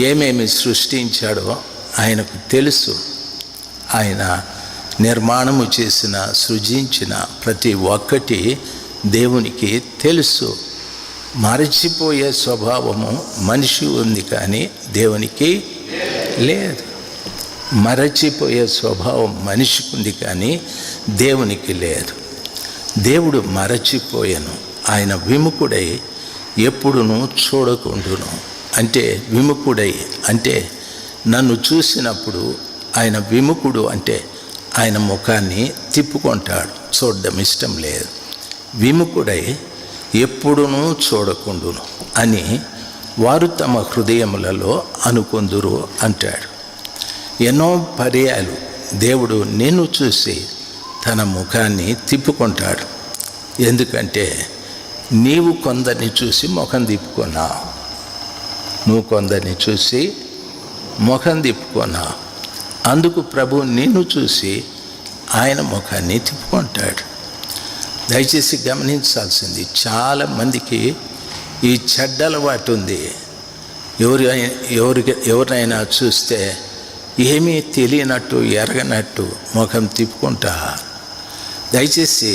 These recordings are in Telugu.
ఏమేమి సృష్టించాడో ఆయనకు తెలుసు. ఆయన నిర్మాణము చేసిన, సృజించిన ప్రతి ఒక్కటి దేవునికి తెలుసు. మరచిపోయే స్వభావము మనిషి ఉంది కానీ దేవునికి లేదు. మరచిపోయే స్వభావం మనిషికి ఉంది కానీ దేవునికి లేదు. దేవుడు మరచిపోయాను, ఆయన విముఖుడై ఎప్పుడునూ చూడకుండును. అంటే విముఖుడై అంటే నన్ను చూసినప్పుడు ఆయన విముఖుడు అంటే ఆయన ముఖాన్ని తిప్పుకుంటాడు, చూడడం ఇష్టం లేదు. విముఖుడై ఎప్పుడునూ చూడకుండును అని వారు తమ హృదయములలో అనుకొందురు అంటాడు. ఎన్నో పర్యాయాలు దేవుడు నిన్ను చూసి తన ముఖాన్ని తిప్పుకుంటాడు. ఎందుకంటే నీవు కొందరిని చూసి ముఖం తిప్పుకున్నావు. నువ్వు కొందరిని చూసి ముఖం తిప్పుకున్నావు. అందుకు ప్రభు నిన్ను చూసి ఆయన ముఖాన్ని తిప్పుకుంటాడు. దయచేసి గమనించాల్సింది, చాలామందికి ఈ చెడ్డ అలవాటు ఉంది. ఎవరినైనా చూస్తే ఏమీ తెలియనట్టు, ఎరగనట్టు ముఖం తిప్పుకుంటా. దయచేసి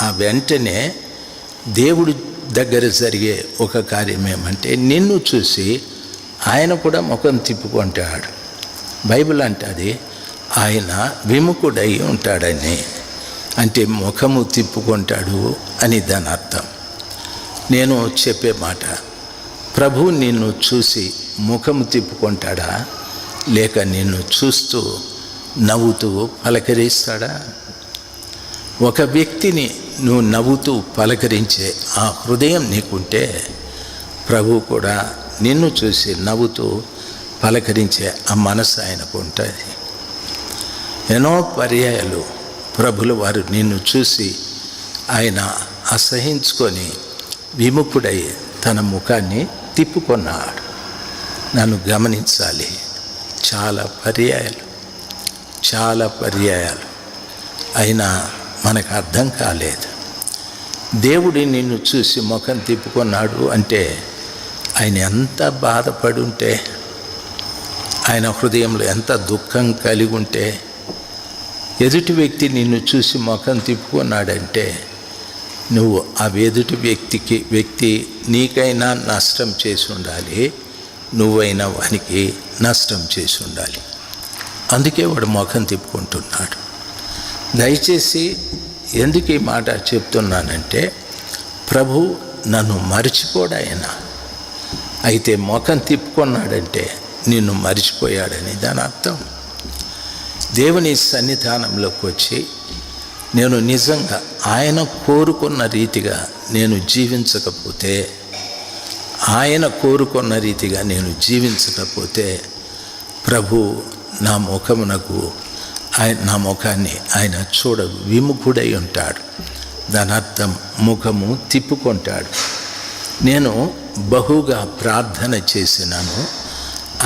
ఆ వెంటనే దేవుడి దగ్గర జరిగే ఒక కార్యం ఏమంటే నిన్ను చూసి ఆయన కూడా ముఖం తిప్పుకుంటాడు. బైబిల్ అంటది ఆయన విముఖుడై ఉంటాడని. అంటే ముఖము తిప్పుకుంటాడు అని దాని అర్థం. నేను చెప్పే మాట, ప్రభు నిన్ను చూసి ముఖము తిప్పుకుంటాడా, లేక నిన్ను చూస్తూ నవ్వుతూ పలకరిస్తాడా? ఒక వ్యక్తిని నువ్వు నవ్వుతూ పలకరించే ఆ హృదయం నీకుంటే ప్రభు కూడా నిన్ను చూసి నవ్వుతూ పలకరించే ఆ మనసు ఆయనకు ఉంటుంది. ఎన్నో పర్యాయాలు ప్రభులు వారు నిన్ను చూసి ఆయన అసహించుకొని విముఖుడై తన ముఖాన్ని తిప్పుకున్నాడు. నన్ను గమనించాలి, చాలా పర్యాయాలు అయినా మనకు అర్థం కాలేదు. దేవుడి నిన్ను చూసి ముఖం తిప్పుకున్నాడు అంటే ఆయన ఎంత బాధపడి ఉంటే, ఆయన హృదయంలో ఎంత దుఃఖం కలిగి ఉంటే, ఎదుటి వ్యక్తి నిన్ను చూసి ముఖం తిప్పుకున్నాడంటే నువ్వు ఆ ఎదుటి వ్యక్తి నీకైనా నష్టం చేసి ఉండాలి, నువ్వైనా వానికి నష్టం చేసి ఉండాలి. అందుకే వాడు ముఖం తిప్పుకుంటున్నాడు. దయచేసి ఎందుకు ఈ మాట చెప్తున్నానంటే, ప్రభు నన్ను మరిచిపోడాయన. అయితే ముఖం తిప్పుకున్నాడంటే నిన్ను మరిచిపోయాడని దాని అర్థం. దేవుని సన్నిధానంలోకి వచ్చి నేను నిజంగా ఆయన కోరుకున్న రీతిగా నేను జీవించకపోతే, ప్రభు నా ముఖాన్ని ఆయన చూడ విముఖుడై ఉంటాడు. దాని అర్థం ముఖము తిప్పుకుంటాడు. నేను బహుగా ప్రార్థన చేసినాను,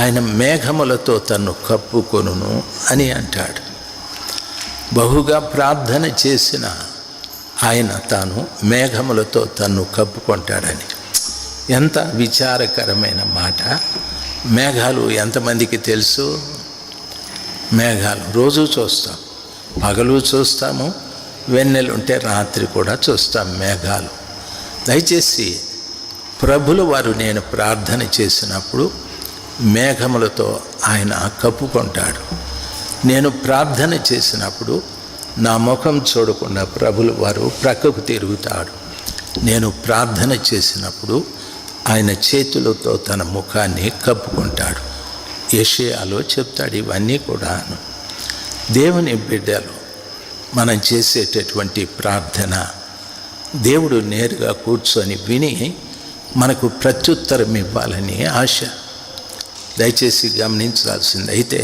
ఆయన మేఘములతో తన్ను కప్పుకొనును అని అంటాడు. బహుగా ప్రార్థన చేసిన ఆయన తాను మేఘములతో తన్ను కప్పుకుంటాడని. ఎంత విచారకరమైన మాట. మేఘాలు ఎంతమందికి తెలుసు? మేఘాలు రోజు చూస్తాం, పగలు చూస్తాము, వెన్నెలుంటే రాత్రి కూడా చూస్తాం మేఘాలు. దయచేసి ప్రభులు వారు నేను ప్రార్థన చేసినప్పుడు మేఘములతో ఆయన కప్పుకుంటాడు. నేను ప్రార్థన చేసినప్పుడు నా ముఖం చూడకుండా ప్రభులు వారు ప్రక్కకు తిరుగుతాడు. నేను ప్రార్థన చేసినప్పుడు ఆయన చేతులతో తన ముఖాన్ని కప్పుకుంటాడు. యెషయాలో చెప్తాడు ఇవన్నీ కూడాను. దేవుని బిడ్డలు మనం చేసేటటువంటి ప్రార్థన దేవుడు నేరుగా కూర్చొని విని మనకు ప్రత్యుత్తరం ఇవ్వాలని ఆశ. దయచేసి గమనించాల్సింది. అయితే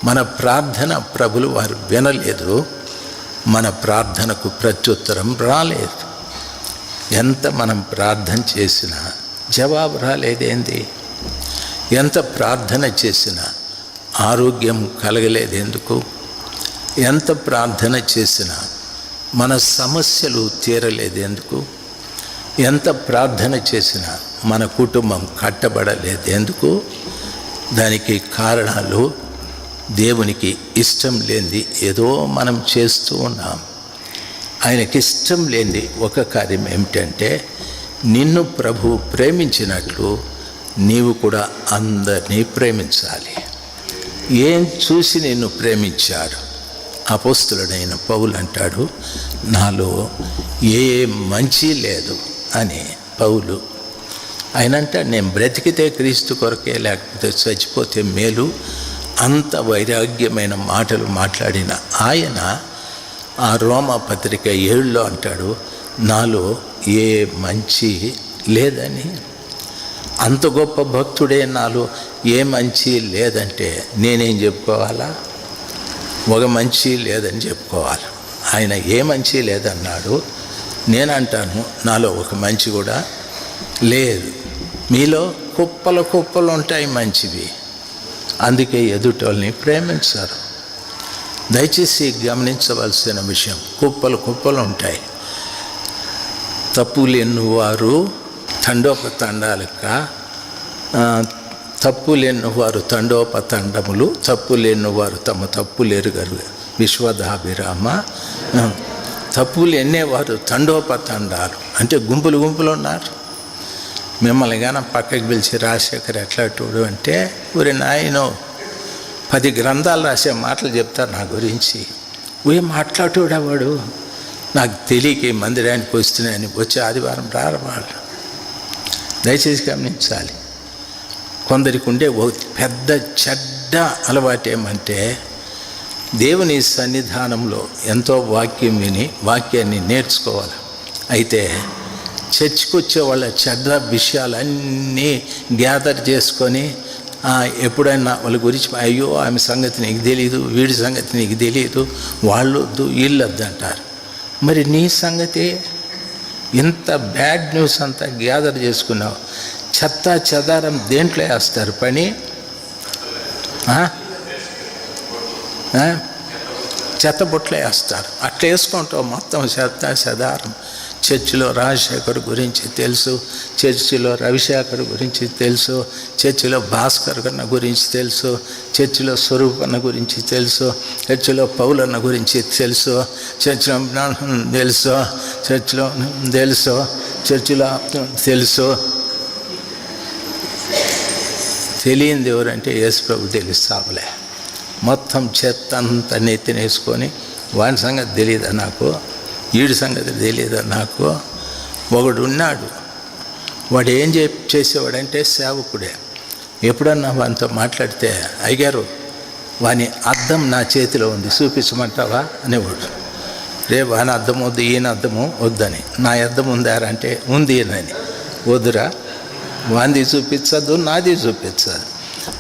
మన ప్రార్థన ప్రభులు వారు వినలేదు, మన ప్రార్థనకు ప్రత్యుత్తరం రాలేదు. ఎంత మనం ప్రార్థన చేసినా జవాబు రాలేదేంది? ఎంత ప్రార్థన చేసినా ఆరోగ్యం కలగలేదెందుకు? ఎంత ప్రార్థన చేసినా మన సమస్యలు తీరలేదెందుకు? ఎంత ప్రార్థన చేసినా మన కుటుంబం కట్టబడలేదెందుకు? దానికి కారణాలు దేవునికి ఇష్టం లేనిది ఏదో మనం చేస్తూ ఉన్నాం. ఆయనకి ఇష్టం లేనిది ఒక కార్యం ఏమిటంటే, నిన్ను ప్రభువు ప్రేమించినట్లు నీవు కూడా అందరినీ ప్రేమించాలి. ఏం చూసి నిన్ను ప్రేమించాడు? అపోస్తలుడైన పౌలు అంటాడు, నాలో ఏ మంచి లేదు అని. పౌలు ఆయనంట, నేను బ్రతికితే క్రీస్తు కొరకే, లేకపోతే చచ్చిపోతే మేలు, అంత వైరాగ్యమైన మాటలు మాట్లాడిన ఆయన ఆ రోమా పత్రిక 7లో అంటాడు, నాలో ఏ మంచి లేదని. అంత గొప్ప భక్తుడే నాలో ఏ మంచి లేదంటే నేనేం చెప్పుకోవాలా? ఒక మంచి లేదని చెప్పుకోవాలి. ఆయన ఏ మంచి లేదన్నాడు, నేనంటాను నాలో ఒక మంచి కూడా లేదు. మీలో కుప్పలు కుప్పలు ఉంటాయి మంచివి, అందుకే ఎదుటోళ్ళని ప్రేమించారు. దయచేసి గమనించవలసిన విషయం, కుప్పలు కుప్పలు ఉంటాయి. తప్పులు ఎన్నువారు తండోపతండాలక, తప్పులు ఎన్నువారు తండోపతండములు, తప్పులు ఎన్నువారు తమ తప్పులు ఎరుగరు విశ్వదాభిరామ. తప్పులు ఎన్నేవారు తండోపతండాలు అంటే గుంపులు గుంపులు ఉన్నారు. మిమ్మల్ని కానీ పక్కకి పిలిచి రాజశేఖర్ ఎట్లాంటి అంటే, ఊరి నాయనో 10 గ్రంథాలు రాసే మాటలు చెప్తారు నా గురించి. మాట్లాడేవాడు నాకు తెలియక మందిరానికి వస్తున్నాయని వచ్చే ఆదివారం రారు వాళ్ళు. దయచేసి గమనించాలి. కొందరికి ఉండే పెద్ద చెడ్డ అలవాటు ఏమంటే, దేవుని సన్నిధానంలో ఎంతో వాక్యం విని వాక్యాన్ని నేర్చుకోవాలి. అయితే చర్చికి వచ్చే వాళ్ళ చెడ్డ విషయాలన్నీ గ్యాదర్ చేసుకొని ఎప్పుడైనా వాళ్ళ గురించి, అయ్యో ఆమె సంగతి నీకు తెలియదు, వీడి సంగతి నీకు తెలియదు, వాళ్ళు వద్దు వీళ్ళు వద్దు అంటారు. మరి నీ సంగతి ఇంత బ్యాడ్ న్యూస్ అంతా గ్యాదర్ చేసుకున్నావు, చెత్త చెదారం దేంట్లో వేస్తారు పని? చెత్త బొట్లో వేస్తారు. అట్లా వేసుకుంటావు మొత్తం చెత్త చెదారం. చర్చిలో రాజశేఖర్ గురించి తెలుసు, చర్చిలో రవిశేఖర్ గురించి తెలుసు, చర్చిలో భాస్కర్ అన్న గురించి తెలుసు, చర్చిలో స్వరూపన్న గురించి తెలుసు, చర్చిలో పౌలన్న గురించి తెలుసు, చర్చిలో తెలుసు, చర్చిలో తెలుసు, చర్చిలో తెలుసు. తెలియంది ఎవరంటే యేసు ప్రభు తెలుస్తావులే. మొత్తం చెత్త అంతా నెత్తినేసుకొని వాని సంగతి తెలియదా నాకు, వీడి సంగతి తెలియదా నాకు. ఒకడు ఉన్నాడు, వాడు ఏం చేసేవాడంటే సేవకుడే. ఎప్పుడన్నా వానితో మాట్లాడితే, అయ్యారు వాని అద్దం నా చేతిలో ఉంది చూపించమంటావా అనేవాడు. వాని అద్దం వద్దు, ఈయన అద్దము వద్దని. నా అద్దం ఉందారా అంటే ఉంది అని. వద్దురా, వాంది చూపించద్దు, నాది చూపించదు.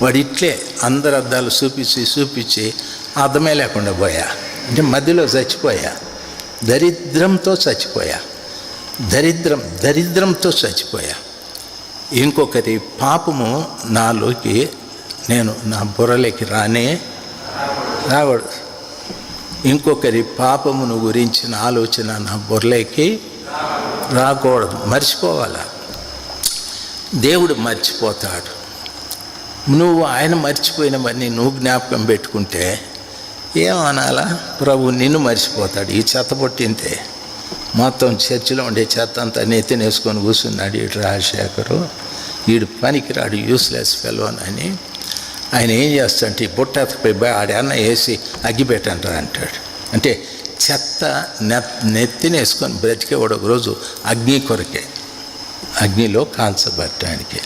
వాడు ఇట్లే అందరు అద్దాలు చూపించి అర్థమే లేకుండా పోయా, అంటే మధ్యలో చచ్చిపోయా. దరిద్రంతో చచ్చిపోయా. దరిద్రంతో చచ్చిపోయా. ఇంకొకరి పాపము నాలోకి నా బుర్రలోకి రాకూడదు. ఇంకొకరి పాపమును గురించిన ఆలోచన నా బుర్రలోకి రాకూడదు. మర్చిపోవాలా. దేవుడు మర్చిపోతాడు. నువ్వు ఆయన మర్చిపోయినవన్నీ నువ్వు జ్ఞాపకం పెట్టుకుంటే ఏమనాలా? ప్రభు నిన్ను మర్చిపోతాడు. ఈ చెత్త పొట్టింతే మొత్తం చర్చిలో ఉండే చెత్త అంతా నెత్తినేసుకొని కూర్చున్నాడు ఈడు రాజశేఖరు, వీడు పనికిరాడు, యూస్లెస్ ఫెలో అని. ఆయన ఏం చేస్తాడంటే, ఈ బుట్టపోయి ఆడన్న వేసి అగ్గిపెట్టంటారు అంటాడు. అంటే చెత్త నెత్తినేసుకొని బ్రతికేవాడు ఒకరోజు అగ్ని కొరకే, అగ్నిలో కాల్చబట్టడానికి.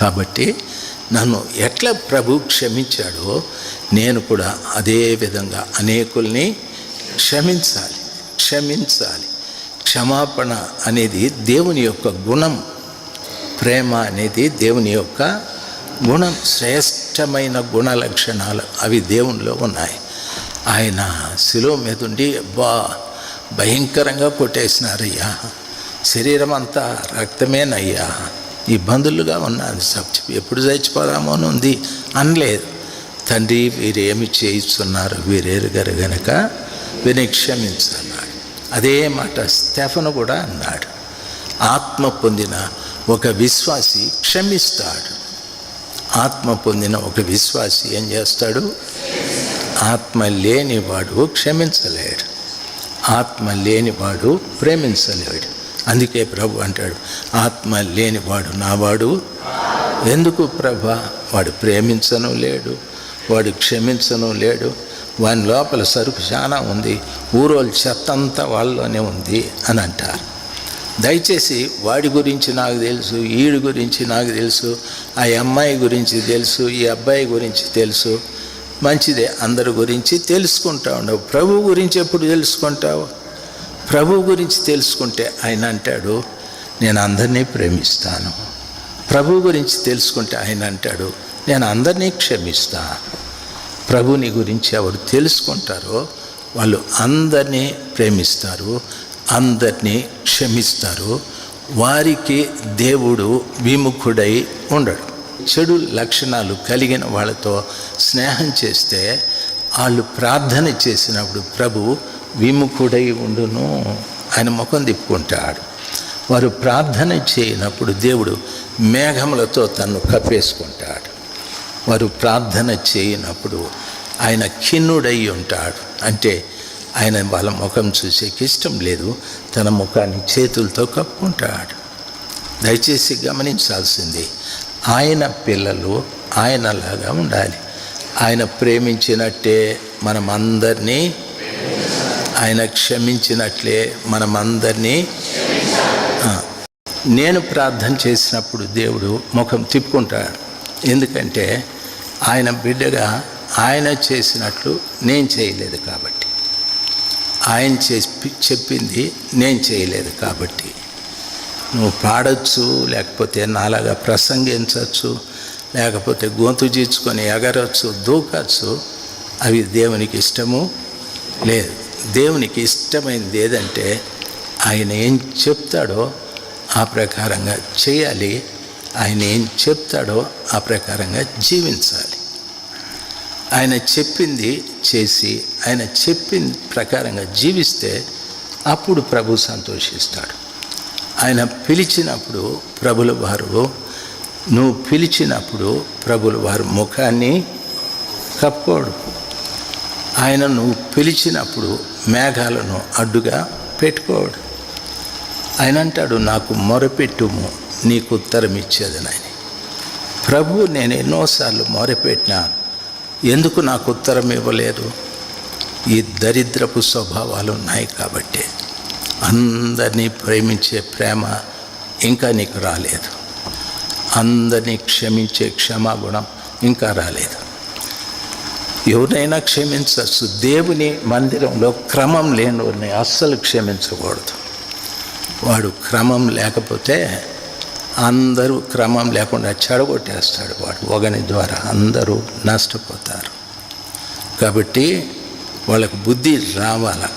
కాబట్టి నన్ను ఎట్లా ప్రభు క్షమించాడో నేను కూడా అదే విధంగా అనేకుల్ని క్షమించాలి. క్షమాపణ అనేది దేవుని యొక్క గుణం. ప్రేమ అనేది దేవుని యొక్క గుణం. శ్రేష్టమైన గుణ లక్షణాలు అవి దేవునిలో ఉన్నాయి. ఆయన శిలువ మీద ఉండి భయంకరంగా కొట్టేసినారయ్యా, శరీరం అంతా రక్తమేనయ్యా, ఇబ్బందులుగా ఉన్నది, ఎప్పుడు చచ్చిపోదామో అని ఉంది అనలేదు. తండ్రి వీరేమి చేయిస్తున్నారు వీరెరుగరు గనక వీరిని క్షమించన్నాడు. అదే మాట స్టెఫను కూడా అన్నాడు. ఆత్మ పొందిన ఒక విశ్వాసి క్షమిస్తాడు. ఆత్మ పొందిన ఒక విశ్వాసి ఏం చేస్తాడు? ఆత్మ లేనివాడు క్షమించలేడు, ఆత్మ లేనివాడు ప్రేమించలేడు. అందుకే ప్రభు అంటాడు, ఆత్మ లేనివాడు నావాడు ఎందుకు ప్రభా? వాడు ప్రేమించను లేడు, వాడు క్షమించను లేడు, వాని లోపల సరుకు చాలా ఉంది, ఊరోళ్ళ చెత్త అంతా వాళ్ళలోనే ఉంది అని అంటారు. దయచేసి వాడి గురించి నాకు తెలుసు, ఈడి గురించి నాకు తెలుసు, ఆ అమ్మాయి గురించి తెలుసు, ఈ అబ్బాయి గురించి తెలుసు, మంచిదే, అందరి గురించి తెలుసుకుంటా ఉండవు. ప్రభు గురించి ఎప్పుడు తెలుసుకుంటావు? ప్రభు గురించి తెలుసుకుంటే ఆయన అంటాడు, నేను అందరినీ ప్రేమిస్తాను. ప్రభు గురించి తెలుసుకుంటే ఆయన అంటాడు, నేను అందరినీ క్షమిస్తా. ప్రభుని గురించి ఎవరు తెలుసుకుంటారో వాళ్ళు అందరినీ ప్రేమిస్తారు, అందరినీ క్షమిస్తారు. వారికి దేవుడు విముఖుడై ఉండడు. చెడు లక్షణాలు కలిగిన వాళ్ళతో స్నేహం చేస్తే వాళ్ళు ప్రార్థన చేసినప్పుడు ప్రభు విముఖుడై ఉండును, ఆయన ముఖం తిప్పుకుంటాడు. వారు ప్రార్థన చేయనప్పుడు దేవుడు మేఘములతో తన్ను కప్పేసుకుంటాడు. వారు ప్రార్థన చేయనప్పుడు ఆయన ఖిన్నుడై ఉంటాడు, అంటే ఆయన వాళ్ళ ముఖం చూసేకి ఇష్టం లేదు, తన ముఖాన్ని చేతులతో కప్పుకుంటాడు. దయచేసి గమనించాల్సింది, ఆయన పిల్లలు ఆయనలాగా ఉండాలి. ఆయన ప్రేమించినట్టే మనమందరినీ, ఆయన క్షమించినట్లే మనమందరినీ. నేను ప్రార్థన చేసినప్పుడు దేవుడు ముఖం తిప్పుకుంటాడు, ఎందుకంటే ఆయన బిడ్డగా ఆయన చేసినట్లు నేను చేయలేదు కాబట్టి, ఆయన చెప్పింది నేను చేయలేదు కాబట్టి. నువ్వు పాడొచ్చు, లేకపోతే నాలాగా ప్రసంగించవచ్చు, లేకపోతే గొంతు చీల్చుకొని ఎగరవచ్చు, దూకచ్చు, అవి దేవునికి ఇష్టము లేదు. దేవునికి ఇష్టమైనది ఏదంటే ఆయన ఏం చెప్తాడో ఆ ప్రకారంగా చేయాలి, ఆయన ఏం చెప్తాడో ఆ ప్రకారంగా జీవించాలి. ఆయన చెప్పింది చేసి ఆయన చెప్పిన ప్రకారంగా జీవిస్తే అప్పుడు ప్రభు సంతోషిస్తాడు. ఆయన పిలిచినప్పుడు ప్రభుల వారు, నువ్వు పిలిచినప్పుడు ప్రభుల వారు ముఖాన్ని కప్పుకోడు. ఆయన నువ్వు పిలిచినప్పుడు మేఘాలను అడ్డుగా పెట్టుకోడు. ఆయన అంటాడు, నాకు మొరపెట్టుము, నీకు ఉత్తరం ఇచ్చేదనని. ప్రభు నేను ఎన్నోసార్లు మొరపెట్టినా, ఎందుకు నాకు ఉత్తరం ఇవ్వలేదు? ఈ దరిద్రపు స్వభావాలు ఉన్నాయి కాబట్టి. అందరినీ ప్రేమించే ప్రేమ ఇంకా నీకు రాలేదు, అందరినీ క్షమించే క్షమాగుణం ఇంకా రాలేదు. ఎవరైనా క్షమించవచ్చు, దేవుని మందిరంలో క్రమం లేనివారిని అస్సలు క్షమించకూడదు. వాడు క్రమం లేకపోతే అందరూ క్రమం లేకుండా చెడగొట్టేస్తాడు. వాడు ఒకని ద్వారా అందరూ నష్టపోతారు. కాబట్టి వాళ్ళకు బుద్ధి రావాలి.